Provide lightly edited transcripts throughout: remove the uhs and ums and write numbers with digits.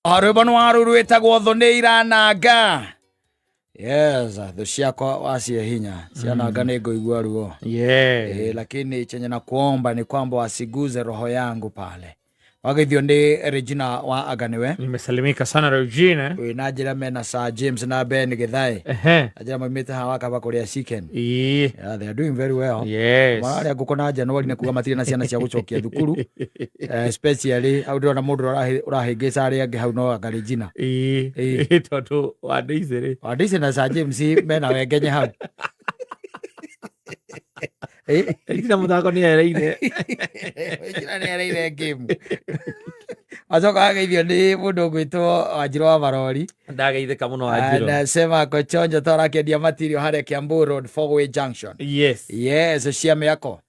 Arubano arurweta gwotho irananga. Yes, the ciakwa wacie hinya. Ciananga nĩ ngũigua ruo. Yeah. Lakini chenye na kuomba ni kwamba wasiguze roho yangu pale. Wagithio ni Regina wa Aganiwe. Nimesalimika sana Regina. Na njira mena Sir James na Ben Githai. Ajira mamite hawa kaba kuria chicken. Yeah, they are doing very well. Yes. Mara nguko na January ne kuga matire na ciana cia gucokia thukuru. Especially audio na mundu urahingisa ari angi hau no Regina. Tondu Wandĩicĩ. Wandĩicĩ na Sir James mena wengenye hau. Regina muthako ni ereire. Regina ni ereire game. Azoka ageithio ni mundu gwitwo Wanjiru wa Marori. Ndageithĩka muno Wanjiru. Na sema ko chonjo tora kendia material hare Kiambu Road Four-Way Junction. Yes. Yes, ciame yako.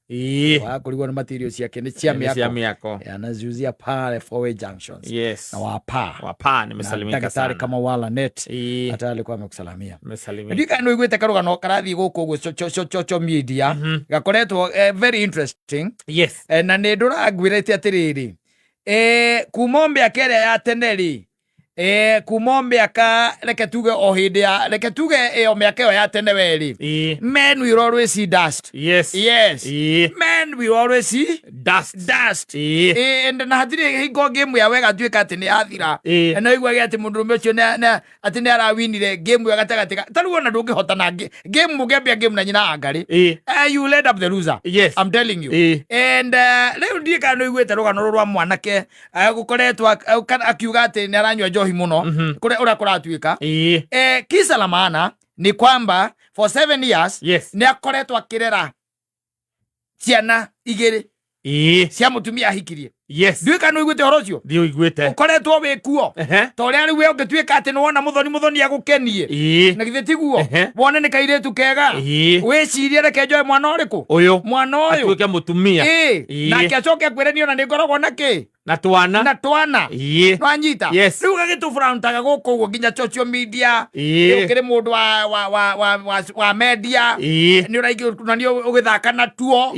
Wakurigwo ni material ciake ni ciame yako. Ciame yako. Anazuzia pale Four-Way Junctions. Yes. Na wapa. Wapa nimesalimika sana. Kama wala net. Hata alikuwa amekusalamia. Nimesalimika. Ndika no igwete karugano karathi guku gu cho media. Gakoretwo very interesting. Yes. Na nä ndå rangwirete atiriri kumombe akeria ya teneri kumombe aka reke tuge o hindi ya reke tuge o miaka yo ya tene weri men will always see dust. Yes. Men will always see dust. And na hatire hingo game ya wega tuika ati ni athira na igwa gi ati mundu ucio na ati ni arawinire game ya gatagati taruo na ndungi hotana game mugembia game na nyina angari you led up the loser. Yes. I'm telling you. And leo ndika no igwete rugano rwa mwanake gukoretwo akiuga ati ni aranywa njohi muno kure ura kuratuika kisa la maana ni kwamba for 7 years ni akoretwo akirera ciana igiri cia mutumia ahikirie. Yes. Ndwika no igwete horo cio. Ndio igwete. Ukoretwo wikuo. To ria riu we ungituika ati wona muthoni agukenie. Na githe tiguo. Wone ni kairetu kega. Wicirie reke njoe mwana uriku. Mwana uyu. Atuike mutumia. Na akiacoke kwire ni ona ni ngorogwo naki. Na twana. No anyita. Riu gagitufurauntaga guku guo nginya social media. Ukire mundu wa media. Ni uraigi na ni ugithaka na tuo.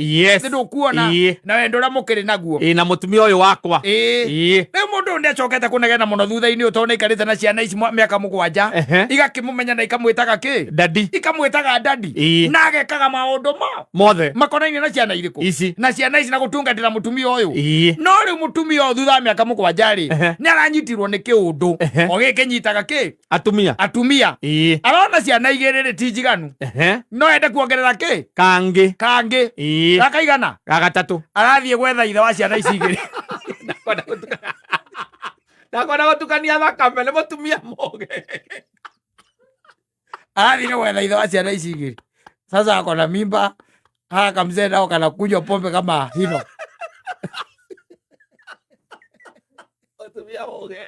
Ndu kuona na wendo ra mukiri naguo. Na mutumia uyu wakwa. Riu mundu ndecokete kunegena muno thutha-ini utone ikarite na ciana ici miaka 7 igakimumenya na ikamwitaga ki dadi, ikamwitaga dadi na agekaga maundu mothe makonaine na ciana iriku na ciana ici na gutungatira mutumia uyu no riu mutumia uyu thutha miaka 7 ni aranyitirwo ni kiundu o gikinyitaga ki atumia arona ciana igiriri ti njiganu no ende kuongerera ki kangi gakaigana gagatatu arathie gwetha ithe wa ciana ici igiri ndakwenda gutukania thakame ni mutumia moge arathie gwetha ithe wa ciana ici igiri sasa akona mimba haka mzee nao kana kunywa pombe kama hino mutumia moge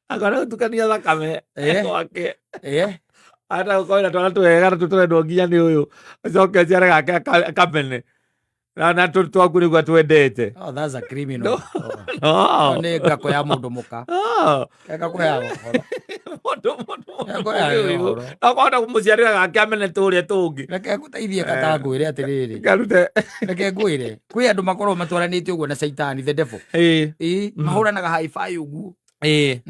akona gutukania thakame wake ata ukoina twana twega tutwendo nginya ni uyu acoke ciare gake kamene na twaku niguo twendete. Oh, that's a criminal. No. Ni ngako ya mundu muka. Ngako ya mundu. Akona kumuciarira gake amene turia tungi. Reke guteithie katangwire atiriri. Garute. Reke ngwire. Kwi andu makorwo matwaranite uguo na Saitani the devil. Mahuranaga hi-fi uguo. They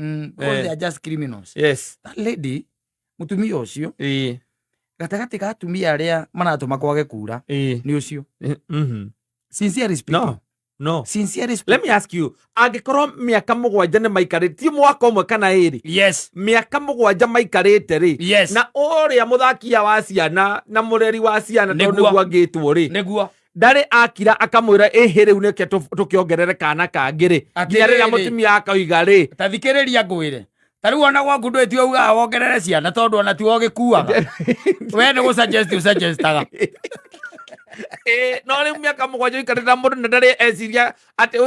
are just criminals. Yes. That lady mutumia ucio gatagati ka atumia aria maratuma kwage kura ni ucio. Sincerely speaking. No. Sincerely speaking. Let me ask you, angikorwo miaka 7 ne maikarite mwaka umwe kana iri. Yes. Miaka 7 maikarite ri. Yes. Na uria muthakia wa ciana na mureri wa ciana to niguo angitwo ri. Niguo ndari akira akamwira riu neke tukiongerere kana kangiri nginya riria mutumia akauiga ri tathikiriria ngwire tariu ona gwaku ndweti uga wongerere ciana tondu ona ti ogikuaga we ni gusuggestaga no riu miaka 7 ikarira mundu na ndari eciria ati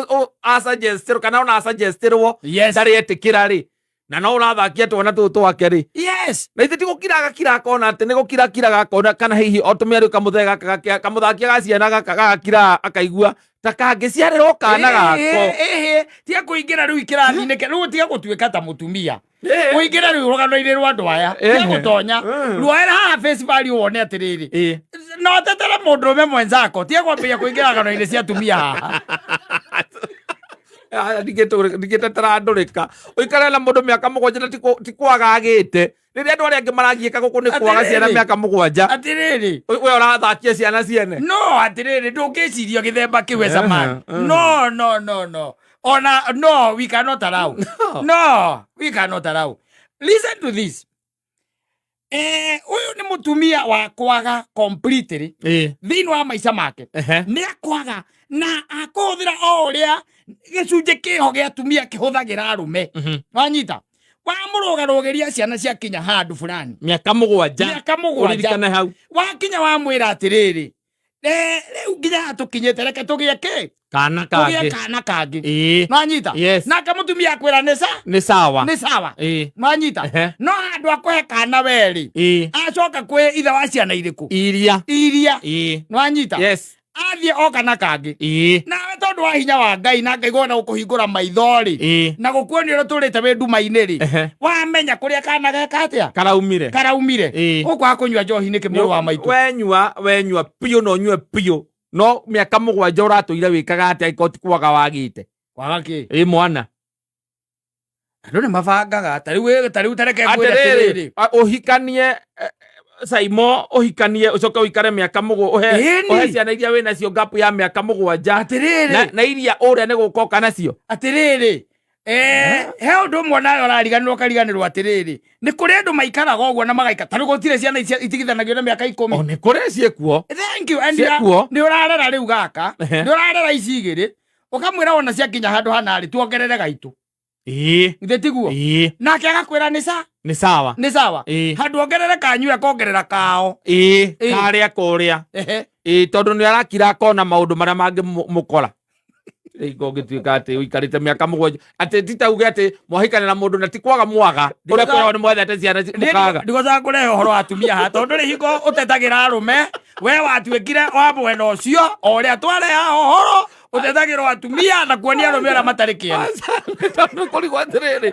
asuggestero kana ona asuggestero ndari etikira ri na no urathakia twana tu twake ri. Yes. Na ite tigukira kira kona ati ni gukira gakona kana hihi otumia ri kamuthega kamuthakia gaciana gakira akaigua takangiciarirwo kana gako tia kuingira riu ikirathi-ini riu tia gutuika ta mutumia kuingira riu rugano-ini rwa andu aya tia gutonya ruoera haha Facebook wone atiriri no tetere mundu ume mwenzako tia kwambia kuingira rugano-ini cia atumia haha ndigetetera ndurika uikare na mundu miaka 7 na ti kwaga agite riria andu aria angi maragiika guku ni kwaga ciana miaka 7 atiriri we urathakia ciana ciene no atiriri ndungicirio githemba kiu as a man no we cannot allow no we cannot allow. Listen to this. Uyu ni mutumia wa kwaga completely thiini wa maica make ni akwaga na akuthira o uria gicunje kiho gia atumia kihuthagira arume wanyita wamurugarugiria ciana cia kinya handu fulani miaka 7 uririkane hau wakinya wamwira atiriri riu nginya tukinyite reke tugie ki kana kangi wanyita na kamutumia akwira ni sawa wanyita no andu akwe kana weri acoka kwi ithe wa ciana iriku iria wanyita athie oka na kangi nawe tondu wa hinya wa Ngai na Ngai gona gukuhingura maithori na gukuoni ro turite wi nduma-ini ri wamenya kuria kana geka atia karaumire ukwa kunywa njohi niki muru wa maitu wenyua piu no nyue piu no miaka 7 uratuire wikaga atia ikoti kwaga wagite kwaga ki mwana andu ni mabangaga tariu tareke gwira tiriri uhikanie Saimo uhikanie ucoke uikare miaka 7 uhe ciana iria wina cio ngapu ya miaka 7 atiriri na iria uria ni gukoka nacio atiriri he undu mwana urariganirwo kariganirwo atiriri ni kuri andu maikaraga uguo na magaika tariu gutire ciana itigithanagio na miaka 10 ni kuri ciekuo thank you and ni urarera riu gaka ni urarera ici igiri ukamwira wona cia kinya handu hanari tuongerere gaitu ithe tiguo nake agakwira ni sawa handu ongerere kanyu akongerera kao karia kuria tondu ni arakira akona maundu maria mangi mukora iko gituika ati uikarite miaka 7 ati titauge ati mwahikana na mundu na tikwaga mwaga uria kwira ni mwethete ciana mukaga ndigoza kurehe uhoro wa atumia ha tondu ri hingo utetagira arume we watuikire wa mwena ucio uria twareha uhoro utetagirwo atumia na kuonia arume aria matari kiena kurigwo atiriri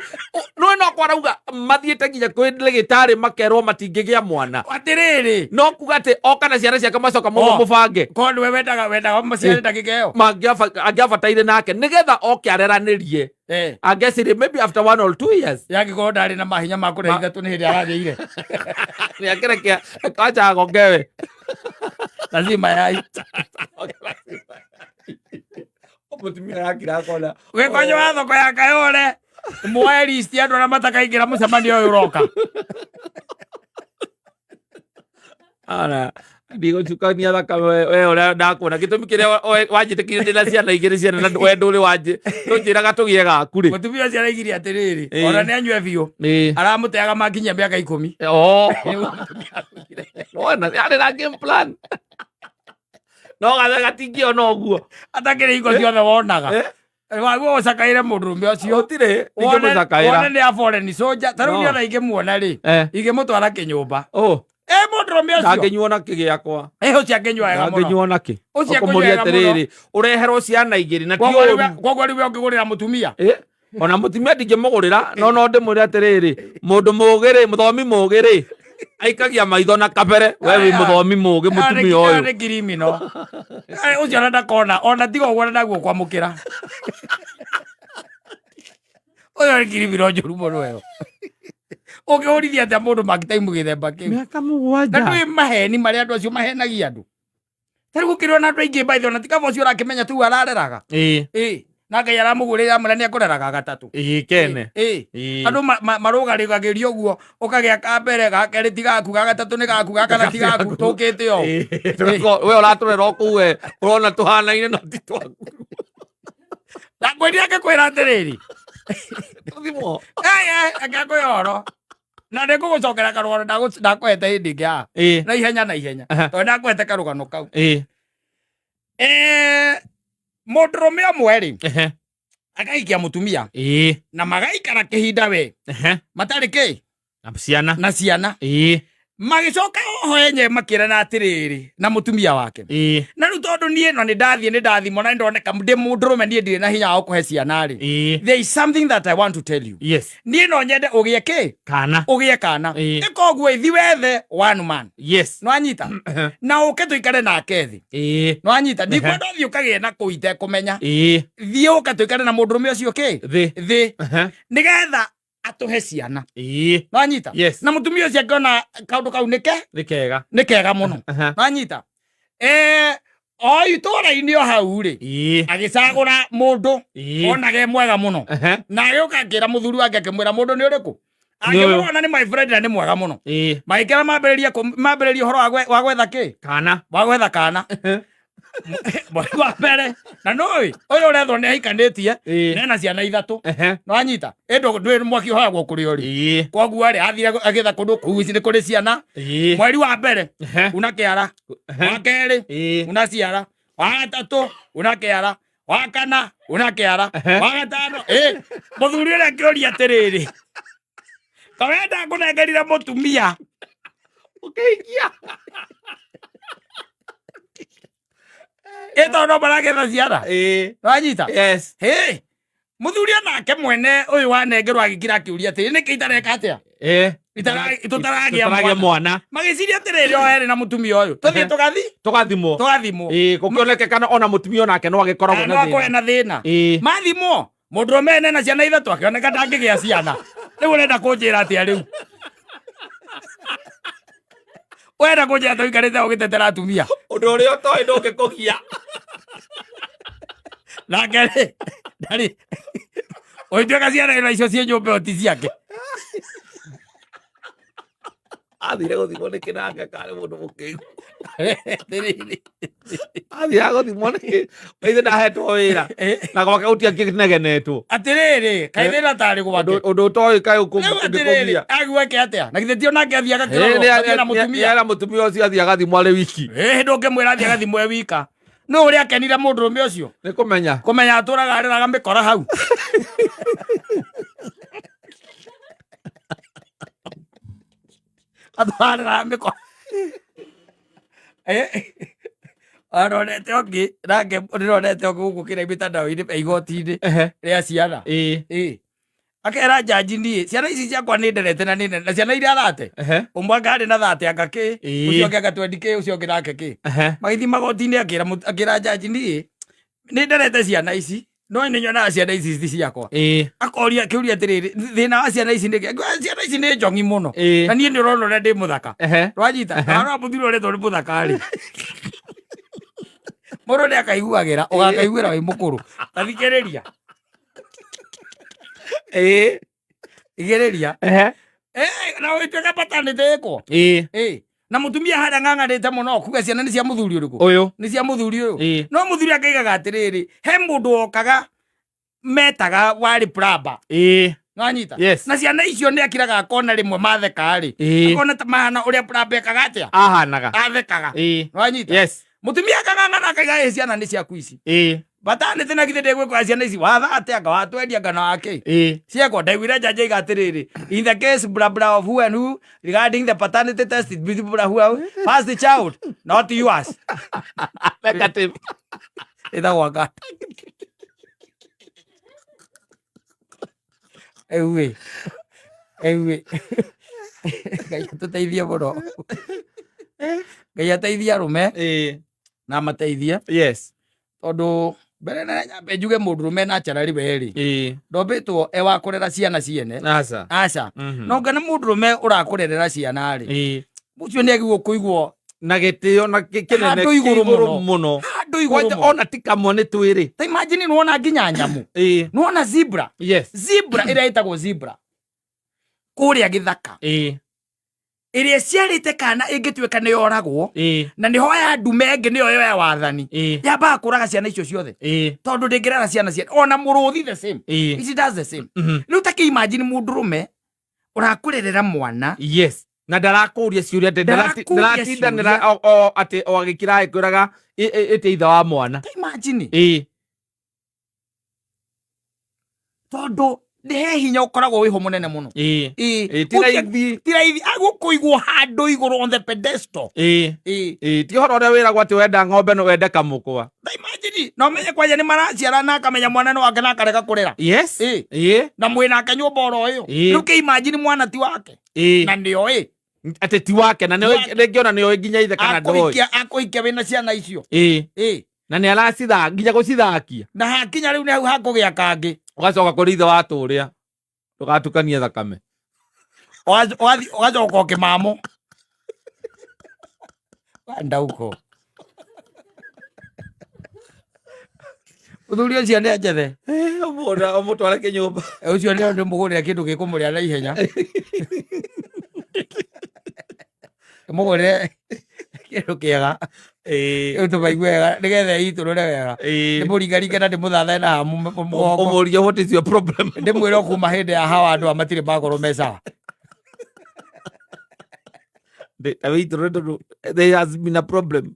no kwarauga mathiite nginya kwi ndagitari makerwo matingigia mwana atiriri no kuga ati oka na ciana ciake macoka mubange kondu we wendaga maciare ndagika iyo angiabataire nake nigetha oke areranirie angesiri maybe after 1 or 2 years yangikorwo ndari na mahinya ma kureha ithatu ni hindi arathire ni akirekia acha gongewe lazima yai mutumia yakira akona we kwanyo wa thoko ya Kayole mwoe list ya andu aria matakaingira mucemanio uyu uroka ana ndigo tukania thakame we uria ndakuona gitumi kiria wanjitikire ndina ciana igiri ciana na we nduri wanje nunjiraga tugie gaku ri mutumia ciana igiri atiriri ona ni anywe biu aramuteaga makinya miaka 10 ona ari na game plan no gatingio no guo atakire iko ciothe wonaga waguo ucakaire mundurume ucio utire wona ni a foreign soldier tariu ni ona ingimuona ri ingimutwara kinyumba mundurume ucio angenyuona kigiakwa ucio angenyua wega muno angenyuona ki ukumuria atiriri ureherwo ciana igiri na tio koguo riu ungigurira mutumia ona mutumia ndingimugurira no ndimwire atiriri mundu mugiri muthomi mugiri aikagia maitho na kabere wewe muthomi mugi mutumia uyu ni kirimino ucio arenda kona ona tigo uguo naguo kwamukira uyu ni kirimino njuru muno wewe ukihurithia atia mundu makitaimu githemba kiu miaka 7 na ndui maheni maria andu acio mahenagia andu tari gukirwo na andu aingi baitho na tikaba ucio urakimenya tu arareraga na Ngai aramugurira mura ni akureraga gatatu kene andu marugarigagirio guo ukagia kambere gakeri tigaku gatatu ni gaku gakana tigaku tukite o we uraturera oku we urona tuhanaine no titwaku na kwendia akakwira atiriri thimo akakwira na ndigugucokera karugano ndakwete hindi ngia na ihenya tondu ndakwete karugano kau mundurume umwe ri agaikia mutumia na magaikara kihinda we matari ki na ciana magicoka oho enye makirana atiriri na mutumia wake na riu tondu nie no ni ndathimo na ndoneka ndi mundurume nie ndire na hinya wa kuhe ciana ri there is something that I want to tell you. Yes. Nie no nyende ugie ki kana ugie kana ikoguo ithi wethe one man. Yes. No anyita na uke tuikare nake thi no anyita ndikwenda thi ukagie na kuite kumenya thi uke tuikare na mundurume ucio ki thi nigetha atuhe ciana no anyita na mutumia ucio akiona kaundu kau ni kega muno no anyita o itura-ini o hau ri agicagura mundu onage mwega muno na agioka akira muthuri wake akimwira mundu ni uriku akimwona ni my friend na ni mwega muno magikira mambiririe horo wa gwetha ki wa gwetha kana wa mbere na noi uyu urethwo ni aikanitie nena ciana ithatu no anyita endo ndwi mwaki hoyagwo kuri ori koguo ri athire agitha kundu kuu ici ni kuri ciana mweri wa mbere una kiara wa keri una ciara wa gatatu una kiara wa kana una kiara wa gatano muthuri uria akioria atiriri kawenda kunengerire mutumia ukiingia eto no baragetha ciana wanyita muthuri onake mwene uyu wanengerwa agikira akiuria atiri niki itareka atia itaragia mwana magiciria atiriri o eri na mutumia uyu tuthie tugathimo gukionekana ona mutumia onake no agikoragwo na thina mathimo mundurume na ciana ithatu akioneka ndangigia ciana riu urenda kunjira atia riu wenda kunjira tuikarite ugitetera atumia undu uria utoi ndungikugia nake ndari oituika ciana ina icio cie nyumba oti ciake athire guthimwo ni kinanga kari mundu mukiu athire guthimwo ni ithe ndahetwo wira na gwake gutia kinegenetwo atiriri kaithira tari gwake undu utoi kai ukumugia agweke atia na githitio nake athiaga kiroro na mutumia na mutumia ucio athiaga gathimwo ari wiki ndungimwira athiaga gathimwo e wika no uria akenire mundurume ucio ni kumenya aturaga ariraga mikora hau atwarira mikora aronete ongi nake ndironete ongi guku kira mitandao-ini igoti-ini ria ciana akera jaji nie ciana ici ciakwa ni nderete na nene na ciana iria arate umwe ngari na thate angaki ucio ngaka 20k ucio ngirake ki magithi magoti-ini akira jaji nie ni nderete ciana ici no ni nyona ciana ici ti ciakwa akoria kiuria atiriri thina wa ciana ici ndike ciana ici ni njongi muno na nie ndirona uria ndi muthaka rwanyita ara muthiro ri tori muthaka ri moro ni akaiguagira ugakaiguira wi mukuru tathikiriria igiriria na wituika patanite iko na mutumia hada ng'ang'anite muno kuga ciana ni cia muthuri uriku uyu ni cia muthuri uyu no muthuri akaigaga atiriri he mundu okaga metaga wari plamba Nganyita. Yes. Na ciana icio ni akiraga akona rimwe matheka ri. Akona ta mahana uria plamba ekaga atia. Ahanaga. Athekaga. Nganyita. Yes. Mutumia kang'ang'ana akaiga ciana ni ciaku ici. Batane tena githe ndegwe kwa ciana ici watha atia anga watwendia ngano wake. Cieko ndegwira jaji igatiriri. In the case blah blah of who and who regarding the paternity test with blah who first the child not yours. Negative. Ida waka. Ewe. Gaya tuteithia muno. Gaya teithia rume. Na mateithia. Yes. Tondu mbere na nyambe njuge mundu rume na charari weri. Ndobetwo ewa kurera ciana ciene. Aca. No ngana mundu rume urakurerera ciana ri. Mucio ni agwo kuigwo na gitio na kinene iguru muno. Ona tikamwe ni twiri. Ta imagine nuona nginya nyamu. Nuona zebra. Yes. Zebra ira itagwo zebra. Kuria githaka. Iria ciarite kana ingituika ni yoragwo. Na ni hoya ndume ngi ni yo ya wathani. Yamba kuraga ciana icio ciothe. Tondu ndingirara ciana ciene. Ona muruthi the same. It does the same. Riu taki imagine mundu rume urakurerera mwana. Yes. Na ndarakuria ciuria ndaratindanira ati o agikira ikwiraga ite itha wa mwana. Imagine. Tondu he hinya ukoragwo wiho munene muno tiraithi agukuigwo handu iguru on the pedestal ti horo uria wiragwo ati wenda ng'ombe no wende kamukwa imagine no menye kwanja ni maraciara na akamenya mwana no wake na akareka kurera yes na mwinake nyumba oro iyo riu ke imagine mwana ti wake na ndio ati ti wake na ngiona nio nginya ithe kana ndoi akuikia wina ciana icio na ni aracitha nginya gucithakia na hakinya riu ni hau hakugia kangi ugacoka kuri ithe wa turia tugatukania thakame ugacoka ukimamo ndauko uthuri ucio ni anjethe umutware kinyumba ucio ni ndi mugurira kindu gikumuria na ihenya mugurire kindu kiega utubaigue wega nigetha iturure wega ndimuringaringe na ndimuthathae na hamu mugongo umurie what is your problem ndimwire kuma hindi ya hawa andu amatire magoro mesawa there has been a problem.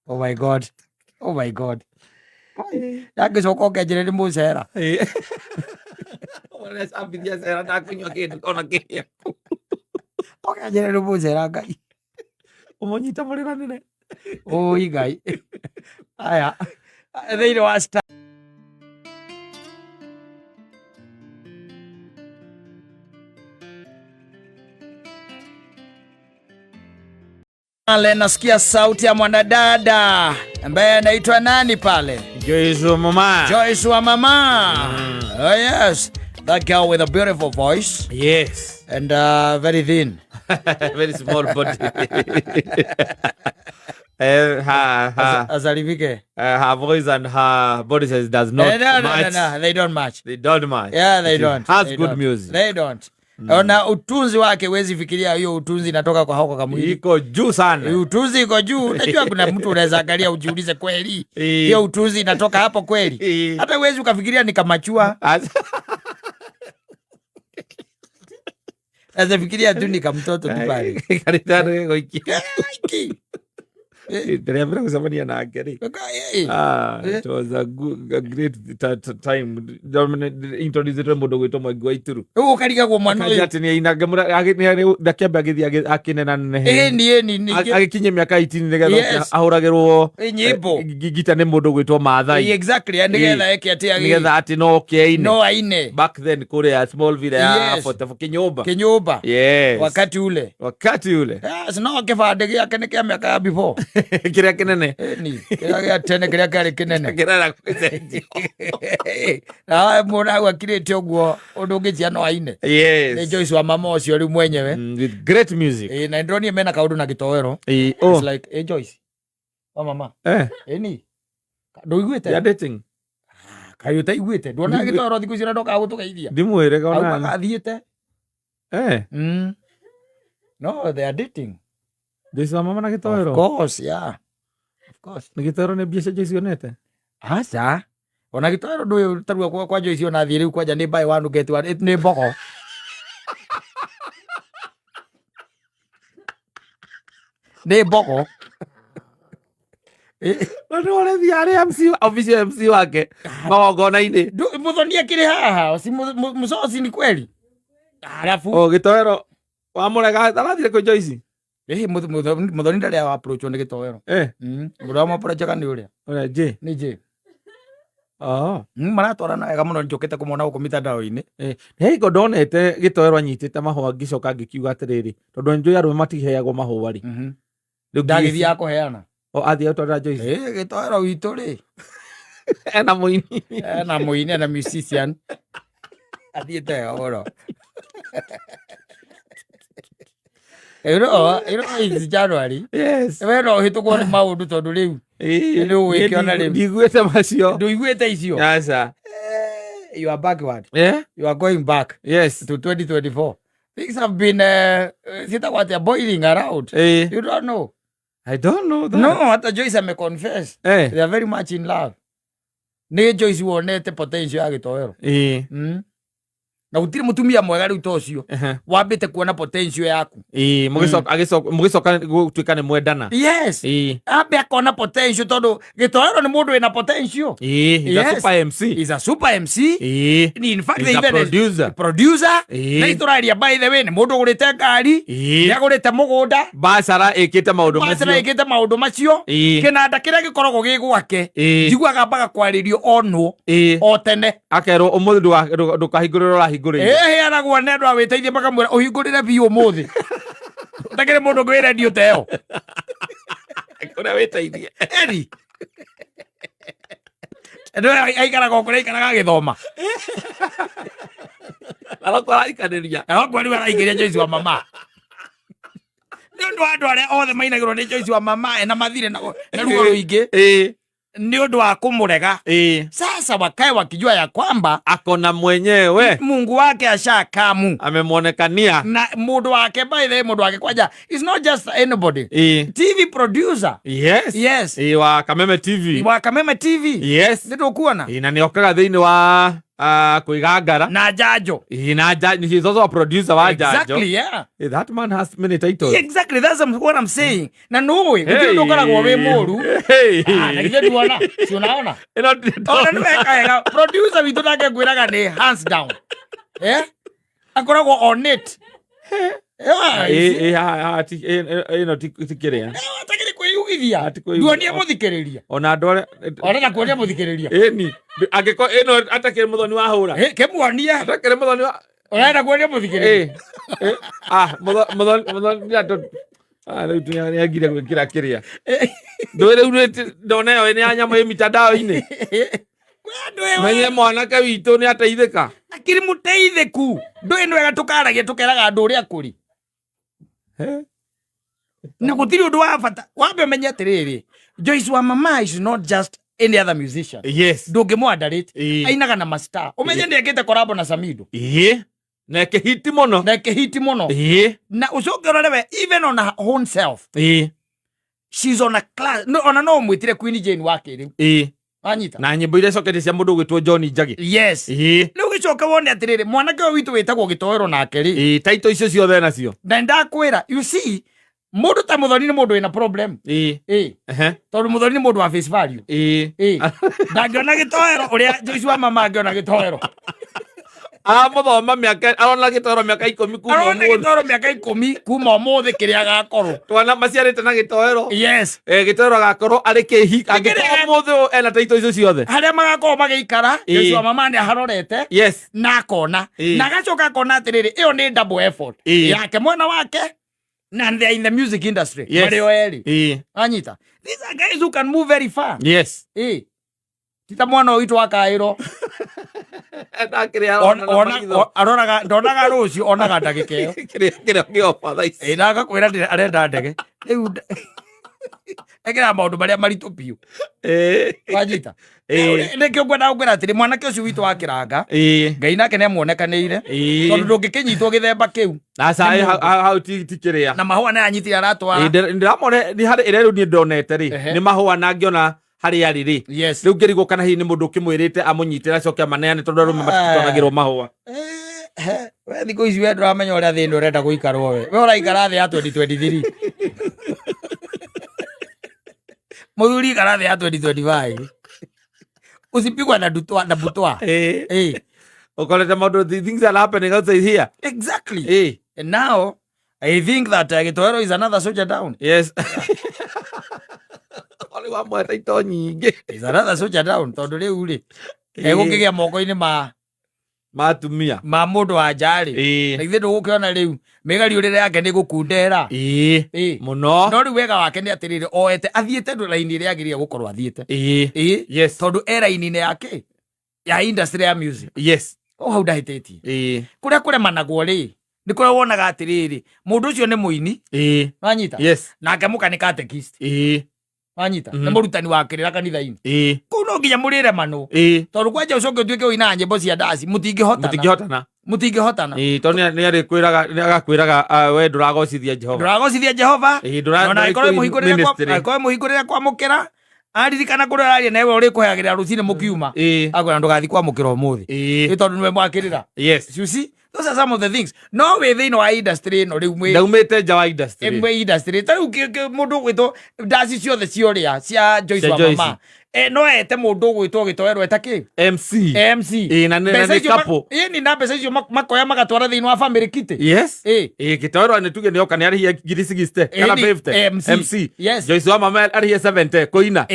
Oh my god yagicoka ukenjire ni mucera ambithia cera ndakunywa kindu ona kiria ukenjire ni mucera ngai umunyita muriranire oi ngai aya thiini wa nasikia sauti ya mwanadada ambaye anaitwa nani pale? Joyce wa mama. Joyce wa mama. Oh yes, that girl with a beautiful voice. Yes. And very thin. Very small body. Azalivike. Her voice and her body size does not match. No, they don't match. They don't match. Yeah, they don't. Has they good don't. music. They don't. Na utunzi wake wezi fikiria hiyo utunzi inatoka kwa hako kamwili. Iko juu sana. Utunzi iko juu. Unajua kuna mtu unaweza angalia ujiulize kweli. Hiyo utunzi inatoka hapo kweli. Hata wezi ukafikiria ni kamachua. Sasa fikiria tu ni kamtoto tu pale. Karitano goikia. Niliambia kusamania na akeri. It was a great time. Introduce mundu gwitwo Mwangi wa Ituru. Ukariga gwo mwana uyu. Ati ni inaga ndakiamba agithi akinena nehe. Eni. Agikinye miaka 18 nigetha ahuragirwo nyimbo. Gita ni mundu gwitwo Maathai. Exactly. Nigetha eke ati agi. Nigetha ati no keine. No aine. Back then kule Smallville ya for kinyumba. Yes. Wakati ule. Yes, no kibande giake ni kia miaka before. Kiria kinene ni kiria tene kiria kari kinene kirara kwicenjio na mona wakirite uguo undu ngicia no aine. Yes, ni Joyce wa mama ucio ri mwenyewe with great music. Na ndoni mena kaundu na gitowero. It's like Joyce wa mama ni nduiguite ya dating kayo taiguite ndona gitowero thiku cira ndoka gutugeithia ndimwire kaona athiite no they are dating. Joyce wa mama na gitowero. Of course, yeah. Of course. Ni gitowero ni biaca Joyce onete. Asa. Ona gitowero ndu tarua kwa Joyce ona thiri kwanja ni buy one get one ni boko. Ni boko. Ndu ore thiare MC official MC wake. Magongona-ini. Muthonia kiri haha, si musosi ni kweli. Alafu gitowero wa murega arathire kwa Joyce. Muthoni ndari ya approach ni gitowero. Mura mo approach kana ni uria. Ora je. Ni je. Maratwarana wega muno njukite kumona guku mitandao-ini. Hei ndonete gitowero anyitite mahua ngicoka ngikiuga atiriri tondu njui arume matiheagwo mahua ri. Ndagithia akuheana. Athia utwara Joyce. Gitowero witu ri. Ena muini na musician. Athiete oro. It's January. Yes. Wero hitukwo ni maundu tondu riu. Ndu wikiona riu. Ndiguite macio. Nduiguite icio. Yes sir. You are backward. Yeah? You are going back. Yes. To 2024. Things have been boiling around. You don't know. I don't know that. No, hata Joyce ameconfess. They are very much in love. Ni Joyce wonete potential ya gitowero. na gutire mutumia mwega riu tocio wambite kuona potential yaku mugicoka gutuika ni mwendana yes ambe akona potential tondu Gitoero ni mundu wina potential is a super MC in fact he's a producer na ituraria by the way ni mundu gurite ngari ni agurite mugunda Basara ikite maundu macio kinanda kiria gikoragwo gi gwake njiguaga mbaga kwaririo ono o tene akerwo umuthi ndukahingurira urahingurira heanagwo nä andå a wä teithie makamwä ra å hingå rä re biå må thä takä rä må ndå ngä rendio teo kå rä a wä teithie eri andå aikaraga kå rä aikaraga gä thoma arako araikanä ria arako rä araingä ria Joyce wa mama nä å ndå wa andå arä a othe mainagä rwo nä Joyce wa mama ena mathire na ruo rå ingä ni undu wa kumurega sasa wakae wakijua ya kwamba akona mwenyewe Mungu wake ashakamu amemwonekania na mundu wake by the mundu wake kwaja is not just anybody TV producer yes wa Kameme TV yes ndio kuona na ni okaga thiini wa kuigangara na Jajo na Jajo he's also a producer wa Jajo exactly yeah that man has many titles exactly that's what I'm saying na nowe ndio ukaragwo we moru na kije tuona si unaona ona niweka producer witu nake gwiraga ni hands down akoragwo on it tikiria atakiri kwiyugithia duonia muthikiriria ona ndore ona kuonia muthikiriria ni angiko atakiri muthoni wa hura kemuonia atakiri muthoni wa ona kuonia muthikiriria muthoni ato riu tunyagire gwikira kiria ndore ndona yo ni anyamo ya mitandao-ini menye mwanake witu ni ateithika akiri muteithiku ndui nwega tukaragia tukeraga andu uria kuri na gutiri undu wa bata wambe menye atiriri Joyce wa mama is not just any other musician ndungi mwandarite ainaga na mastar umenye ndekite collab na Samido na ke hiti mono na ucogerore even on her own self she's on a class no mwitire Queen Jane wake riu anyita na nyimbo ile sokete cia mundu gwitwo John Njagi yes ni ugicoka wone atiriri mwanake witu witagwo Gitoero nake ri taito icio ciothe nacio na ndakwira you see mundu ta muthoni ni mundu ina problem tondu muthoni ni mundu wa face value ndangiona Gitoero uria Joyce wa mama angiona Gitoero muthoma miaka arona Gitoero miaka 10 kuma umuthi Gitoero miaka 10 kuma umuthi kiria gakorwo twana maciarite na Gitoero yes Gitoero gakorwo ari kihi angikorwo umuthi ena taito icio ciothe haria magakorwo magiikara Joyce wa mama ni harorete na akona na gacoka akona atiriri iyo ni double effort yake mwena wake and they are in the music industry Mario eri anyita these are guys who can move very far tita mwana uitu akairo aroraga ndonaga rucio onaga ndagikeo kiria kiopa thaisi ndaga kwira arenda ndege riu ekira maundu maria maritu piu wanyita nikio ngwenda ngwira atiri mwanake ucio witu wakiranga Ngai nake ni amuonekanire tondu ndungikinyitwo githemba kiu hau tikiria na mahua na anyitira aratwara ndiramone ni hari ireru ni ndonete ri ni mahua na ngiona hari ari ri riu ngirigwo kana hihi ni mundu kimwirite amunyitira acoke amaneane tondu rume matitonagirwo mahua we thiko ici we nduramenya uria thini urenda guikarwo we uraikara thi ya 2023 muthuri ikara thi ya 2025 usipigwa na butwa ukoleta maundu things are happening outside here exactly and now I think that Gitoero is another soldier down oli wa mweta ito nyingi is another soldier down tondu riu ri egukigia moko-ini matumia ma mundu wa njari na ithe ndugukiona riu migariurire yake ni gukundera muno no riu wega wake ni atiriri oete athiete raini iria agiriye gukorwo athiete tondu eraini-ini yake ya industry ya music hau ndahititie kuria kuremanagwo ri ni kuria wonaga atiriri mundu ucio ni muini wanyita nake mukanika atekist wanyita ni murutani wa kirira kanitha-ini kuu no nginya murire mano tondu kwanja ucoke utuike uina nyimbo cia ndaci mutingihotana tondu ni agakwiraga we nduragocithia Jehova ona ikorwo muhingurire kwamukira aririkana kå rä araria nawe å rä kå heagä rä ra rå cinä må kiuma akwä ndågathi kwamå kä ra å må thä ä tondå nä we mwakä rä ra. Those are some of the things. No wä thä inä wa industry ä no rä u ndaumä te nja wa industry ta rä u må ndå å gwä two ndaci ciothe ciorä a cia Joyce wa mama no ete må ndå å gwä two gä toerwo eta kä MC na nä kapo ni na mbeca icio makoya magatwara thä inä wa family kit gä toerwo nä tuge nä oka nä arä 60 kana 50 MC Joyce wa mama arä 70 koina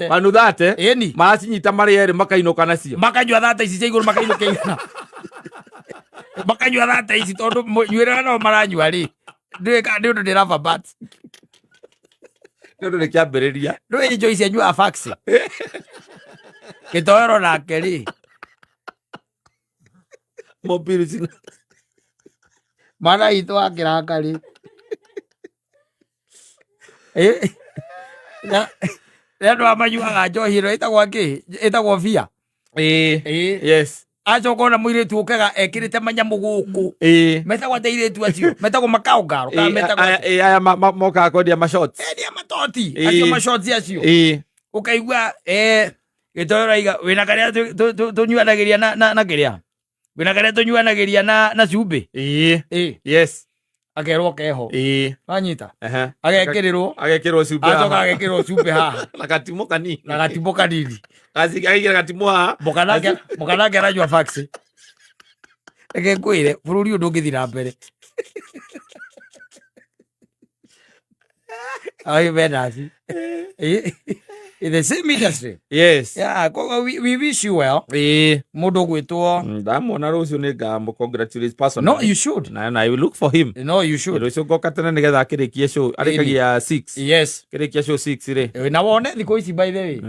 wanuthate macinyita marä erä makainåka nacio makanyua thate ici cia igå rå makainå kä igana makanyua thate ici tondå nywä rä no maranyua rä nä å ndå ndä raba bat nä å ndå nä kä ambä rä ria ndå Joyce anyuaga fax gä toero nake rä mana itå akä raka rä nä andå amanyuaga njohi ä no ĩtagwo akä ĩtagwo bia acoka ona må irä tu å kega ekä rä te manyamå gå kå metagwo ateirä tu acio metagwo makaångaro aya mokaga kwendia endia matoti acio macoti acio å kaigua gä toero aiga wä na karä a tå nyuanagä ria na kä rä a wä na karä a tå nyuanagä ria na cumbä akerwo keho wanyita agekä rä rwo acoka agekä rwo cumbä haha na gatimå kanini agaigira gatimå haha mokanake aranyua faxi reke ngwä re bå rå ri å ndå å ngä thi na mbere menaci the same industry we wish you well mundu gwitwo ndamwona rucio ni ngamå congratulate personally. No you should na I will look for him. No you should rucio ngoka tene nigetha akirikia show arikagia 6 kirikia show 6 ri na wone thikå ici by the way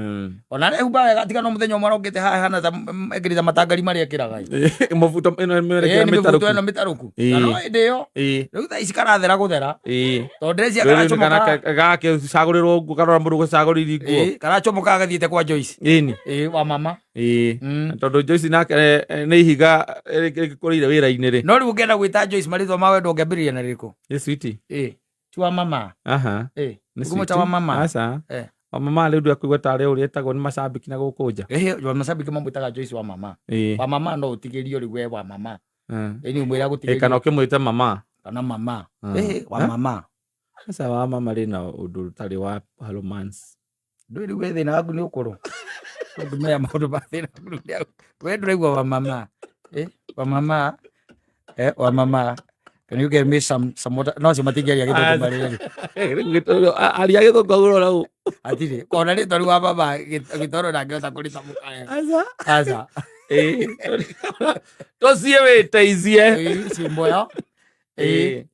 ona rehumba wega tiga no muthenya umwe rongete haha hana ta ekirita matangari mari ekiraga mabuto ino mä tarå ku no ä yo rä u tha ici karathera gå thera tondå ndärecia gake cagå rä rwo nguo karora må ndå gå cagå riri nguo karacomoka gathiäte kwa Joyce wa mama tondå Joyce nake nä ihiga kå rä ire wä ra-inä rä no rä u å ngenda gwä ta Joyce marĩtwa ma wendo å ngäambä rä ria na rä kå ti wa mama ngumo ta wa mama wa mama rä u ndakåigua tarä å rä etagwo nä macambiki na gå kå nja macambiki mamwĩtaga Joyce wa mama wa mama no å tigä rio rä we wa mama nä mwä ra gå tigä kana å kä mwä te mama kana mama wa mama aca wa mama rä na å ndå tarä wa romance ndå rä u we thä na waku nä å kå rå ndå mea maå ndå ma thä na we ndå raigua wa mama wa mama can you give me some water no cio matingĩaria gĩthũngũ marĩ aria gĩthũngũ ũguo rau atirĩ kona rĩtwa rĩu wa mama gĩtoro ndangĩhota kũrĩtamũka aca tũciĩ wĩteithie cimbo yo